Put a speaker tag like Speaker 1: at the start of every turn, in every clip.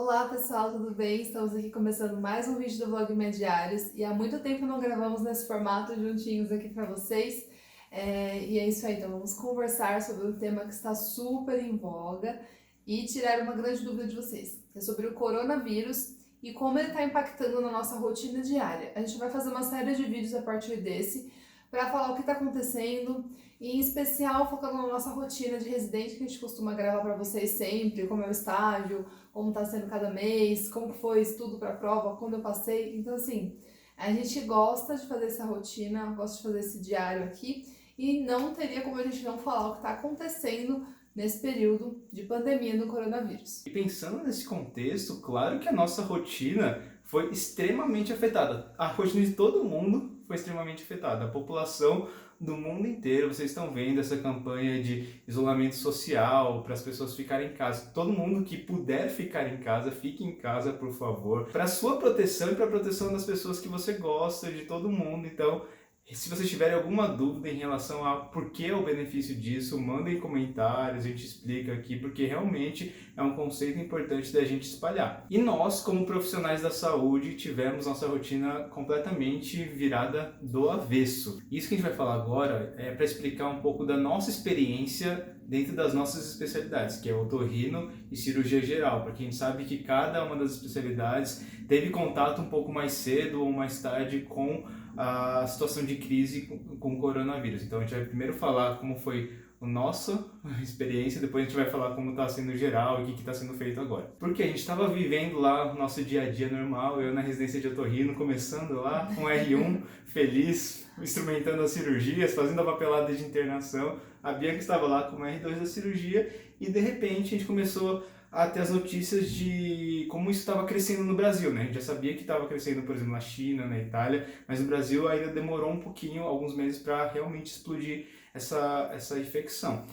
Speaker 1: Olá pessoal, tudo bem? Estamos aqui começando mais um vídeo do Vlog Mediários e há muito tempo não gravamos nesse formato juntinhos aqui para vocês. E é isso aí, então vamos conversar sobre um tema que está super em voga e tirar uma grande dúvida de vocês, que é sobre o coronavírus e como ele está impactando na nossa rotina diária. A gente vai fazer uma série de vídeos a partir desse para falar o que está acontecendo, e em especial focando na nossa rotina de residente, que a gente costuma gravar para vocês sempre, como é o estágio, como está sendo cada mês, como foi estudo para a prova, quando eu passei. Então assim, a gente gosta de fazer essa rotina, gosta de fazer esse diário aqui, e não teria como a gente não falar o que está acontecendo nesse período de pandemia do coronavírus.
Speaker 2: E pensando nesse contexto, claro que a nossa rotina foi extremamente afetada. A rotina de todo mundo foi extremamente afetada. A população do mundo inteiro, vocês estão vendo essa campanha de isolamento social para as pessoas ficarem em casa. Todo mundo que puder ficar em casa, fique em casa, por favor, para sua proteção e para a proteção das pessoas que você gosta, de todo mundo. Então, se vocês tiverem alguma dúvida em relação a por que o benefício disso, mandem comentários, a gente explica aqui, porque realmente é um conceito importante da gente espalhar. E nós, como profissionais da saúde, tivemos nossa rotina completamente virada do avesso. Isso que a gente vai falar agora é para explicar um pouco da nossa experiência dentro das nossas especialidades, que é otorrino e cirurgia geral, porque a gente sabe que cada uma das especialidades teve contato um pouco mais cedo ou mais tarde com a situação de crise com o coronavírus. Então a gente vai primeiro falar como foi a nossa experiência, depois a gente vai falar como está sendo geral e o que está sendo feito agora. Porque a gente estava vivendo lá o nosso dia a dia normal, eu na residência de otorrino, começando lá com R1, feliz, instrumentando as cirurgias, fazendo a papelada de internação. A Bianca estava lá com o R2 da cirurgia e de repente a gente começou a ter as notícias de como isso estava crescendo no Brasil, né? A gente já sabia que estava crescendo, por exemplo, na China, na Itália, mas no Brasil ainda demorou um pouquinho, alguns meses, para realmente explodir essa infecção.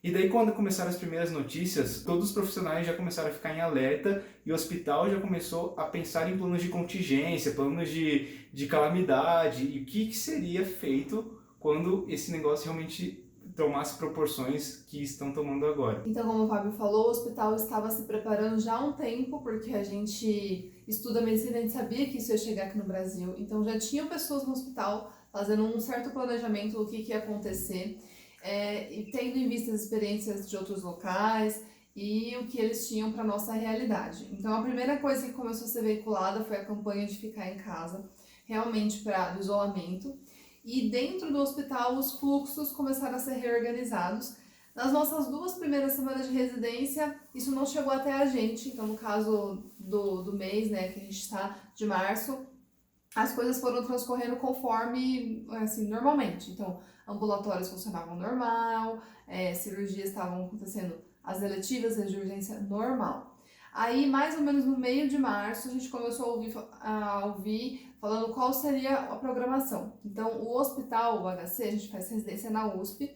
Speaker 2: E daí, quando começaram as primeiras notícias, todos os profissionais já começaram a ficar em alerta e o hospital já começou a pensar em planos de contingência, planos de calamidade e o que seria feito quando esse negócio realmente tomasse proporções que estão tomando agora.
Speaker 1: Então, como o Fábio falou, o hospital estava se preparando já há um tempo, porque a gente estuda medicina, a gente sabia que isso ia chegar aqui no Brasil. Então, já tinham pessoas no hospital fazendo um certo planejamento do que ia acontecer, e tendo em vista as experiências de outros locais e o que eles tinham para nossa realidade. Então, a primeira coisa que começou a ser veiculada foi a campanha de ficar em casa, realmente para o isolamento. E dentro do hospital os fluxos começaram a ser reorganizados. Nas nossas 2 primeiras semanas de residência, isso não chegou até a gente. Então, no caso do mês, né, que a gente está, de março, as coisas foram transcorrendo conforme, assim, normalmente. Então, ambulatórios funcionavam normal, cirurgias estavam acontecendo, as eletivas, as de urgência, normal. Aí, mais ou menos no meio de março, a gente começou a ouvir falando qual seria a programação. Então, o hospital, o HC, a gente faz residência na USP,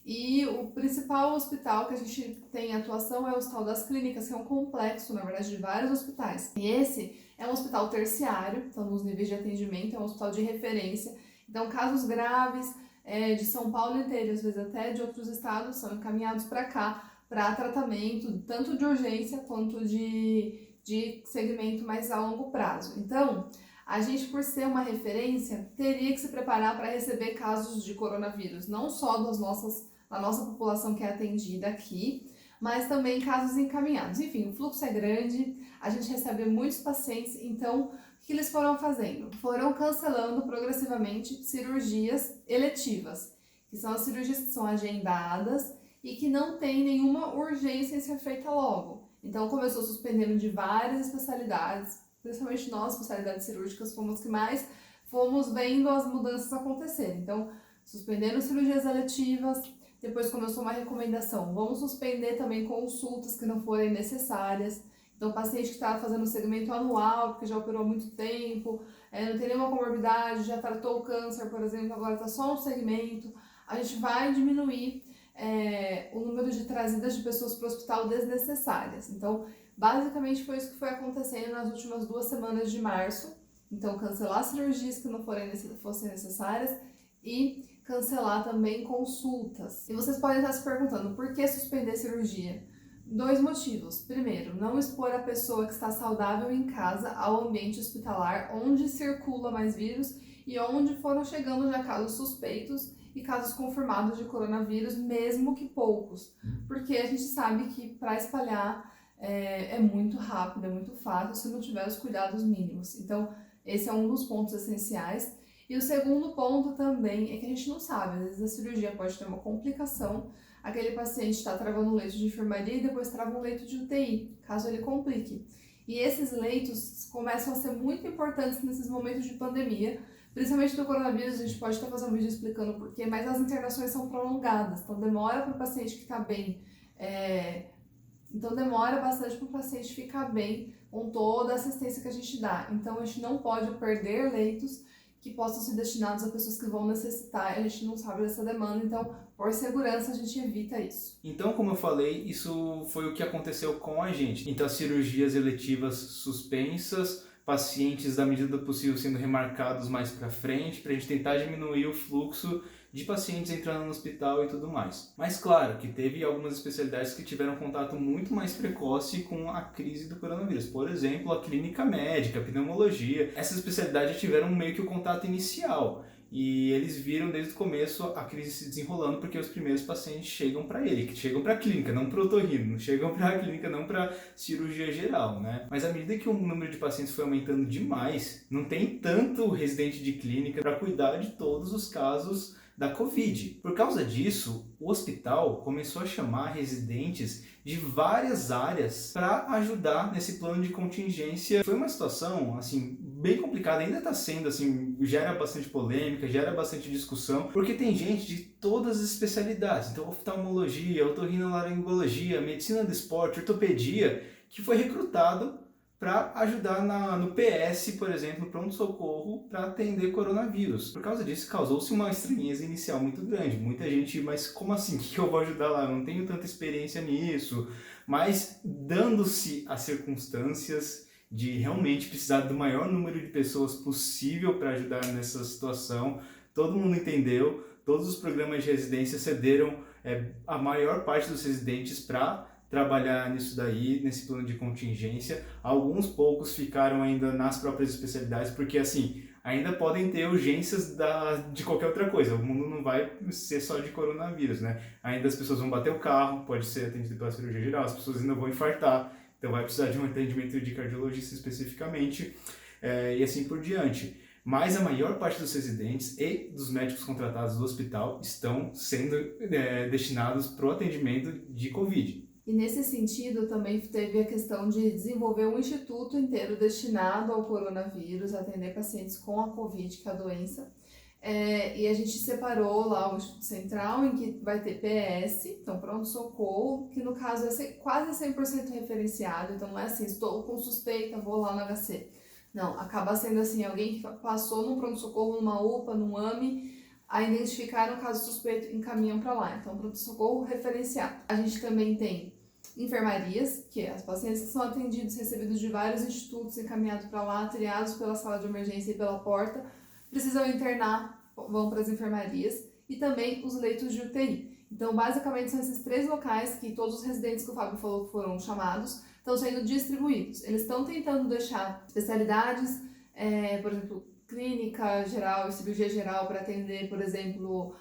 Speaker 1: e o principal hospital que a gente tem atuação é o Hospital das Clínicas, que é um complexo, na verdade, de vários hospitais. E esse é um hospital terciário, então nos níveis de atendimento, é um hospital de referência. Então, casos graves de São Paulo inteiro, às vezes até de outros estados, são encaminhados para cá, para tratamento, tanto de urgência quanto de segmento mais a longo prazo. Então, a gente, por ser uma referência, teria que se preparar para receber casos de coronavírus, não só da nossa população que é atendida aqui, mas também casos encaminhados. Enfim, o fluxo é grande, a gente recebe muitos pacientes, então o que eles foram fazendo? Foram cancelando progressivamente cirurgias eletivas, que são as cirurgias que são agendadas e que não tem nenhuma urgência em ser feita logo. Então começou suspendendo de várias especialidades, principalmente nós, especialidades cirúrgicas, fomos as que mais fomos vendo as mudanças acontecerem. Então, suspendendo cirurgias eletivas, depois começou uma recomendação, vamos suspender também consultas que não forem necessárias. Então, paciente que está fazendo segmento anual, porque já operou há muito tempo, não tem nenhuma comorbidade, já tratou o câncer, por exemplo, agora está só no segmento, a gente vai diminuir o número de trazidas de pessoas para o hospital desnecessárias. Então, basicamente foi isso que foi acontecendo nas últimas 2 semanas de março. Então, cancelar cirurgias que não fossem necessárias e cancelar também consultas. E vocês podem estar se perguntando, por que suspender cirurgia? Dois motivos. Primeiro, não expor a pessoa que está saudável em casa ao ambiente hospitalar, onde circula mais vírus e onde foram chegando já casos suspeitos e casos confirmados de coronavírus, mesmo que poucos. Porque a gente sabe que para espalhar é muito rápido, é muito fácil se não tiver os cuidados mínimos. Então, esse é um dos pontos essenciais. E o segundo ponto também é que a gente não sabe, às vezes a cirurgia pode ter uma complicação, aquele paciente está travando um leito de enfermaria e depois trava um leito de UTI, caso ele complique. E esses leitos começam a ser muito importantes nesses momentos de pandemia, principalmente do coronavírus. A gente pode até fazer um vídeo explicando o porquê, mas as internações são prolongadas, então demora para o paciente que está bem, então demora bastante para o paciente ficar bem com toda a assistência que a gente dá. Então a gente não pode perder leitos que possam ser destinados a pessoas que vão necessitar, a gente não sabe dessa demanda, então, por segurança, a gente evita isso.
Speaker 2: Então, como eu falei, isso foi o que aconteceu com a gente. Então, as cirurgias eletivas suspensas, pacientes, da medida do possível, sendo remarcados mais para frente, para a gente tentar diminuir o fluxo de pacientes entrando no hospital e tudo mais. Mas claro que teve algumas especialidades que tiveram contato muito mais precoce com a crise do coronavírus. Por exemplo, a clínica médica, a pneumologia. Essas especialidades tiveram meio que o contato inicial. E eles viram desde o começo a crise se desenrolando, porque os primeiros pacientes chegam para ele, que chegam para a clínica, não para o otorrino, chegam para a clínica, não para cirurgia geral, né? Mas à medida que o número de pacientes foi aumentando demais, não tem tanto residente de clínica para cuidar de todos os casos da Covid. Por causa disso, o hospital começou a chamar residentes de várias áreas para ajudar nesse plano de contingência. Foi uma situação, assim, bem complicada, ainda está sendo, assim, gera bastante polêmica, gera bastante discussão, porque tem gente de todas as especialidades, então oftalmologia, otorrinolaringologia, medicina do esporte, ortopedia, que foi recrutado para ajudar no PS, por exemplo, no pronto-socorro, para atender coronavírus. Por causa disso, causou-se uma estranheza inicial muito grande. Muita gente, mas como assim? O que eu vou ajudar lá? Eu não tenho tanta experiência nisso. Mas, dando-se as circunstâncias de realmente precisar do maior número de pessoas possível para ajudar nessa situação, todo mundo entendeu, todos os programas de residência cederam a maior parte dos residentes para trabalhar nisso daí, nesse plano de contingência. Alguns poucos ficaram ainda nas próprias especialidades, porque assim, ainda podem ter urgências de qualquer outra coisa. O mundo não vai ser só de coronavírus, né? Ainda as pessoas vão bater o carro, pode ser atendido pela cirurgia geral, as pessoas ainda vão infartar, então vai precisar de um atendimento de cardiologista especificamente, e assim por diante. Mas a maior parte dos residentes e dos médicos contratados do hospital estão sendo destinados para o atendimento de Covid.
Speaker 1: E nesse sentido também teve a questão de desenvolver um instituto inteiro destinado ao coronavírus, atender pacientes com a Covid, que é a doença. E a gente separou lá o Instituto Central, em que vai ter PS, então pronto-socorro, que no caso é quase 100% referenciado, então não é assim, estou com suspeita, vou lá no HC. Não, acaba sendo assim, alguém que passou num pronto-socorro, numa UPA, num AME, a identificar o caso suspeito, encaminham para lá. Então, pronto-socorro referenciado. A gente também tem enfermarias, que é as pacientes que são atendidos, recebidos de vários institutos, encaminhados para lá, triados pela sala de emergência e pela porta, precisam internar, vão para as enfermarias, e também os leitos de UTI. Então, basicamente, são esses três locais que todos os residentes que o Fábio falou que foram chamados, estão sendo distribuídos. Eles estão tentando deixar especialidades, por exemplo, clínica geral e cirurgia geral para atender, por exemplo,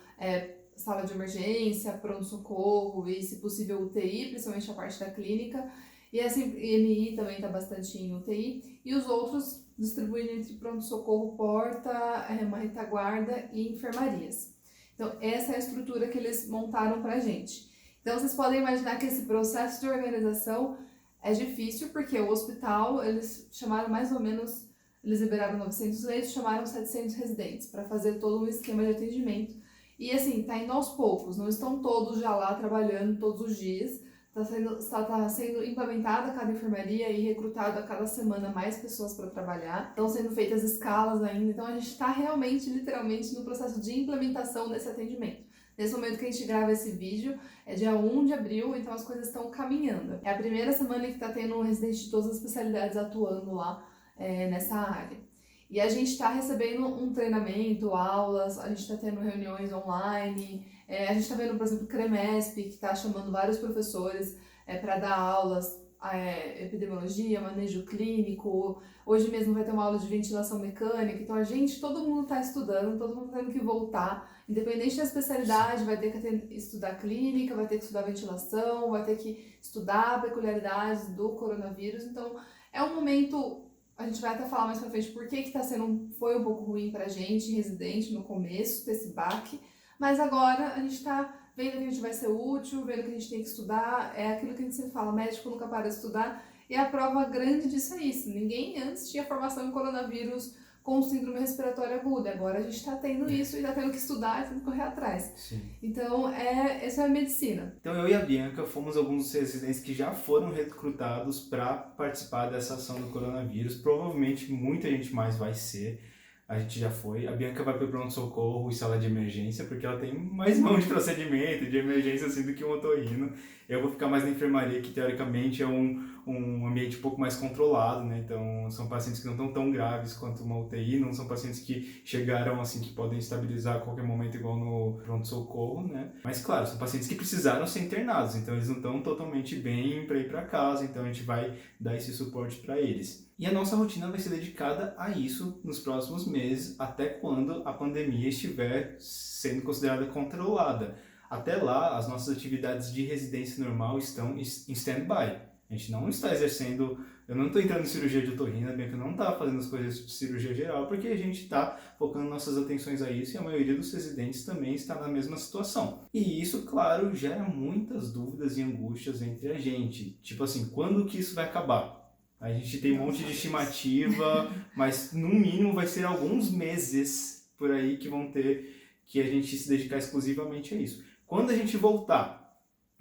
Speaker 1: sala de emergência, pronto-socorro e, se possível, UTI, principalmente a parte da clínica. E assim, MI também está bastante em UTI. E os outros distribuindo entre pronto-socorro, porta, uma retaguarda e enfermarias. Então, essa é a estrutura que eles montaram para a gente. Então, vocês podem imaginar que esse processo de organização é difícil, porque o hospital, eles chamaram mais ou menos, eles liberaram 900 leitos, chamaram 700 residentes para fazer todo um esquema de atendimento. E assim, tá indo aos poucos, não estão todos já lá trabalhando todos os dias, tá sendo implementada cada enfermaria e recrutado a cada semana mais pessoas para trabalhar, estão sendo feitas escalas ainda, então a gente está realmente, literalmente, no processo de implementação desse atendimento. Nesse momento que a gente grava esse vídeo, é dia 1 de abril, então as coisas estão caminhando. É a primeira semana que está tendo um residente de todas as especialidades atuando lá nessa área. E a gente está recebendo um treinamento, aulas, a gente está tendo reuniões online, a gente está vendo, por exemplo, o CREMESP, que está chamando vários professores para dar aulas, epidemiologia, manejo clínico. Hoje mesmo vai ter uma aula de ventilação mecânica. Então todo mundo está estudando, todo mundo tendo que voltar. Independente da especialidade, vai ter que estudar clínica, vai ter que estudar ventilação, vai ter que estudar peculiaridades do coronavírus. Então é um momento... A gente vai até falar mais pra frente por que foi um pouco ruim pra gente, residente, no começo desse baque, mas agora a gente tá vendo que a gente vai ser útil, vendo que a gente tem que estudar, é aquilo que a gente sempre fala, médico nunca para de estudar, e a prova grande disso é isso. Ninguém antes tinha formação em coronavírus com síndrome respiratória aguda, agora a gente tá tendo isso e tá tendo que estudar e tendo que correr atrás.
Speaker 2: Sim.
Speaker 1: Então, essa é a medicina.
Speaker 2: Então eu e a Bianca fomos alguns dos residentes que já foram recrutados para participar dessa ação do coronavírus. Provavelmente muita gente mais vai ser. A gente já foi. A Bianca vai para o pronto-socorro e sala de emergência, porque ela tem mais mão de procedimento, de emergência, assim, do que um otorrino. Eu vou ficar mais na enfermaria, que teoricamente é um ambiente um pouco mais controlado, né? Então, são pacientes que não estão tão graves quanto uma UTI, não são pacientes que chegaram, assim, que podem estabilizar a qualquer momento, igual no pronto-socorro, né? Mas, claro, são pacientes que precisaram ser internados, então eles não estão totalmente bem para ir para casa, então a gente vai dar esse suporte para eles. E a nossa rotina vai ser dedicada a isso nos próximos meses, até quando a pandemia estiver sendo considerada controlada. Até lá, as nossas atividades de residência normal estão em stand-by. A gente não está exercendo, eu não estou entrando em cirurgia de otorrino, a Bianca não está fazendo as coisas de cirurgia geral, porque a gente está focando nossas atenções a isso e a maioria dos residentes também está na mesma situação. E isso, claro, gera muitas dúvidas e angústias entre a gente. Tipo assim, quando que isso vai acabar? A gente tem um monte de estimativa, mas no mínimo vai ser alguns meses por aí que vão ter que a gente se dedicar exclusivamente a isso. Quando a gente voltar,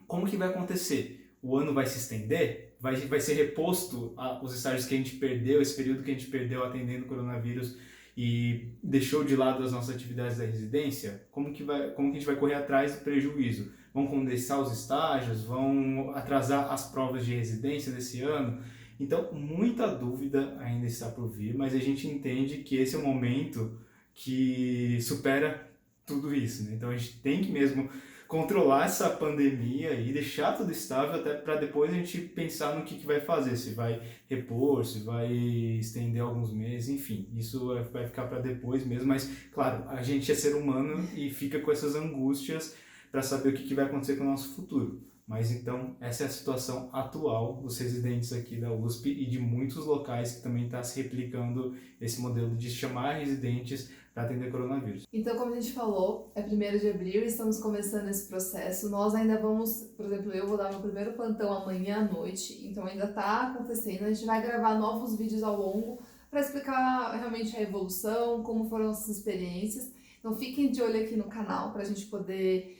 Speaker 2: como que vai acontecer? O ano vai se estender? Vai ser reposto os estágios que a gente perdeu, esse período que a gente perdeu atendendo o coronavírus e deixou de lado as nossas atividades da residência? Como que a gente vai correr atrás do prejuízo? Vão condensar os estágios? Vão atrasar as provas de residência desse ano? Então, muita dúvida ainda está por vir, mas a gente entende que esse é o momento que supera tudo isso, né? Então, a gente tem que mesmo controlar essa pandemia e deixar tudo estável até para depois a gente pensar no que vai fazer, se vai repor, se vai estender alguns meses, enfim, isso vai ficar para depois mesmo, mas claro, a gente é ser humano e fica com essas angústias para saber o que vai acontecer com o nosso futuro. Mas então, essa é a situação atual dos residentes aqui da USP e de muitos locais que também está se replicando esse modelo de chamar residentes para atender coronavírus.
Speaker 1: Então, como a gente falou, é 1º de abril e estamos começando esse processo. Nós ainda vamos, por exemplo, eu vou dar meu primeiro plantão amanhã à noite, então ainda está acontecendo. A gente vai gravar novos vídeos ao longo para explicar realmente a evolução, como foram nossas experiências. Então, fiquem de olho aqui no canal para a gente poder...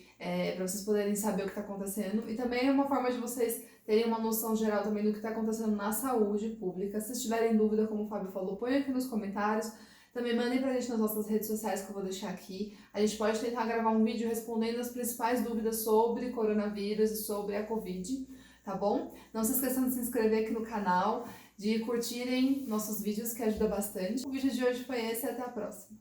Speaker 1: para vocês poderem saber o que está acontecendo, e também é uma forma de vocês terem uma noção geral também do que está acontecendo na saúde pública. Se tiverem dúvida, como o Fábio falou, põe aqui nos comentários, também mandem pra gente nas nossas redes sociais que eu vou deixar aqui. A gente pode tentar gravar um vídeo respondendo as principais dúvidas sobre coronavírus e sobre a Covid, tá bom? Não se esqueçam de se inscrever aqui no canal, de curtirem nossos vídeos, que ajuda bastante. O vídeo de hoje foi esse e até a próxima.